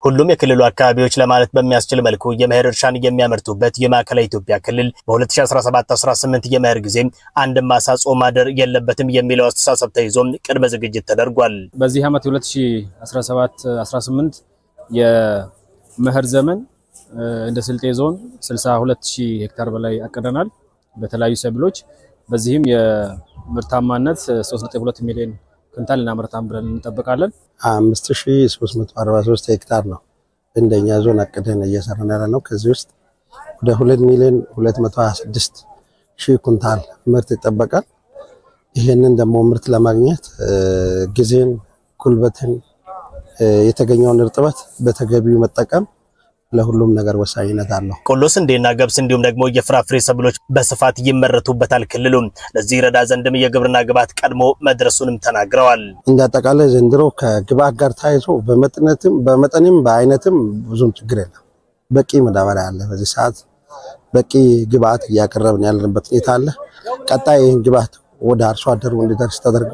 ሁሉም የክልሉ አካባቢዎች ለማለት በሚያስችል መልኩ የመኸር እርሻን የሚያመርቱበት የማዕከላዊ ኢትዮጵያ ክልል በ2017-18 የመኸር ጊዜ አንድ ማሳ ጾም ማደር የለበትም የሚለው አስተሳሰብ ተይዞ ቅድመ ዝግጅት ተደርጓል። በዚህ ዓመት 2017-18 የመኸር ዘመን እንደ ስልጤ ዞን 62000 ሄክታር በላይ አቅደናል በተለያዩ ሰብሎች። በዚህም የምርታማነት 3.2 ሚሊዮን ኩንታል እናመርታለን ብለን እንጠብቃለን። 5343 ሄክታር ነው እንደኛ ዞን አቅደን እየሰራን ያለነው። ከዚህ ውስጥ ወደ 2,226,000 ኩንታል ምርት ይጠበቃል። ይሄንን ደግሞ ምርት ለማግኘት ጊዜን፣ ጉልበትን፣ የተገኘውን እርጥበት በተገቢው መጠቀም ለሁሉም ነገር ወሳኝነት አለው። ቆሎ፣ ስንዴና ገብስ እንዲሁም ደግሞ የፍራፍሬ ሰብሎች በስፋት ይመረቱበታል ክልሉ። ለዚህ ረዳ ዘንድም የግብርና ግብዓት ቀድሞ መድረሱንም ተናግረዋል። እንደ አጠቃላይ ዘንድሮ ከግብዓት ጋር ታይዞ በመጠንም በአይነትም ብዙም ችግር የለም። በቂ ማዳበሪያ አለ። በዚህ ሰዓት በቂ ግብዓት እያቀረብን ያለንበት ሁኔታ አለ። ቀጣይ ይህን ግብዓት ወደ አርሶ አደሩ እንዲደርስ ተደርጎ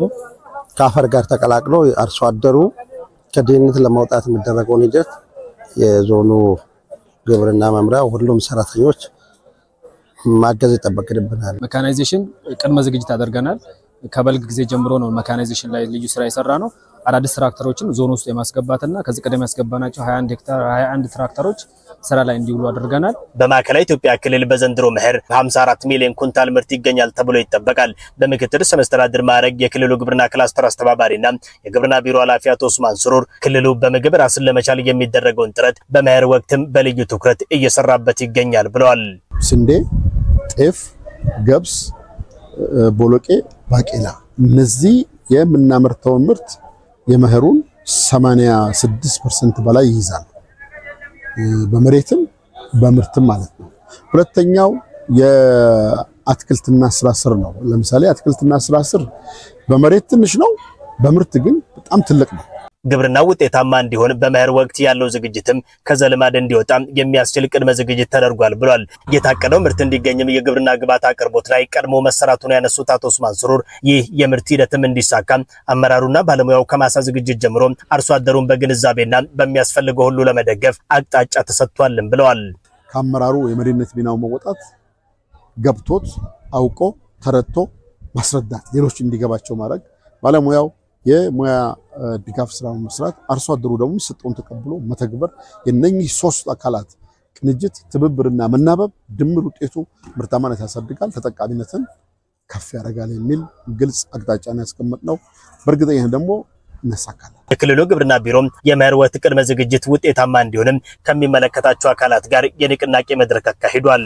ከአፈር ጋር ተቀላቅሎ አርሶ አደሩ ከድህነት ለማውጣት የሚደረገውን ሂደት የዞኑ ግብርና መምሪያ ሁሉም ሰራተኞች ማገዝ ይጠበቅብናል። መካናይዜሽን ቅድመ ዝግጅት አድርገናል። ከበልግ ጊዜ ጀምሮ ነው መካናይዜሽን ላይ ልዩ ስራ የሰራ ነው። አዳዲስ ትራክተሮችን ዞን ውስጥ የማስገባትና ከዚህ ቀደም ያስገባናቸው 21 ትራክተሮች ስራ ላይ እንዲውሉ አድርገናል። በማዕከላዊ ኢትዮጵያ ክልል በዘንድሮ መኸር 54 ሚሊዮን ኩንታል ምርት ይገኛል ተብሎ ይጠበቃል። በምክትል ርዕሰ መስተዳድር ማዕረግ የክልሉ ግብርና ክላስተር አስተባባሪና የግብርና ቢሮ ኃላፊ አቶ ኡስማን ሱሩር ክልሉ በምግብ ራስን ለመቻል የሚደረገውን ጥረት በመኸር ወቅትም በልዩ ትኩረት እየሰራበት ይገኛል ብለዋል። ስንዴ፣ ጤፍ፣ ገብስ፣ ቦሎቄ፣ ባቄላ እነዚህ የምናመርተው ምርት የመኸሩን 86% በላይ ይይዛል። በመሬትም በምርትም ማለት ነው። ሁለተኛው የአትክልትና ስራ ስር ነው። ለምሳሌ አትክልትና ስራ ስር በመሬት ትንሽ ነው፣ በምርት ግን በጣም ትልቅ ነው። ግብርና ውጤታማ እንዲሆን በመኸር ወቅት ያለው ዝግጅትም ከዘልማድ እንዲወጣ የሚያስችል ቅድመ ዝግጅት ተደርጓል ብሏል። የታቀደው ምርት እንዲገኝም የግብርና ግብዓት አቅርቦት ላይ ቀድሞ መሰራቱን ያነሱት አቶ ኡስማን ሱሩር ይህ የምርት ሂደትም እንዲሳካ አመራሩና ባለሙያው ከማሳ ዝግጅት ጀምሮ አርሶ አደሩን በግንዛቤና በሚያስፈልገው ሁሉ ለመደገፍ አቅጣጫ ተሰጥቷልም ብለዋል። ከአመራሩ የመሪነት ሚናው መወጣት ገብቶት አውቆ ተረድቶ ማስረዳት፣ ሌሎች እንዲገባቸው ማድረግ፣ ባለሙያው የሙያ ድጋፍ ስራውን መስራት፣ አርሶ አደሩ ደግሞ የሚሰጠውን ተቀብሎ መተግበር፣ የነኚህ ሶስት አካላት ቅንጅት፣ ትብብርና መናበብ ድምር ውጤቱ ምርታማነት ያሳድጋል፣ ተጠቃሚነትን ከፍ ያደርጋል የሚል ግልጽ አቅጣጫን ያስቀመጥነው። በእርግጠኝነት ደግሞ እናሳካለን። የክልሉ ግብርና ቢሮ የመኸር ወቅት ቅድመ ዝግጅት ውጤታማ እንዲሆንም ከሚመለከታቸው አካላት ጋር የንቅናቄ መድረክ አካሂዷል።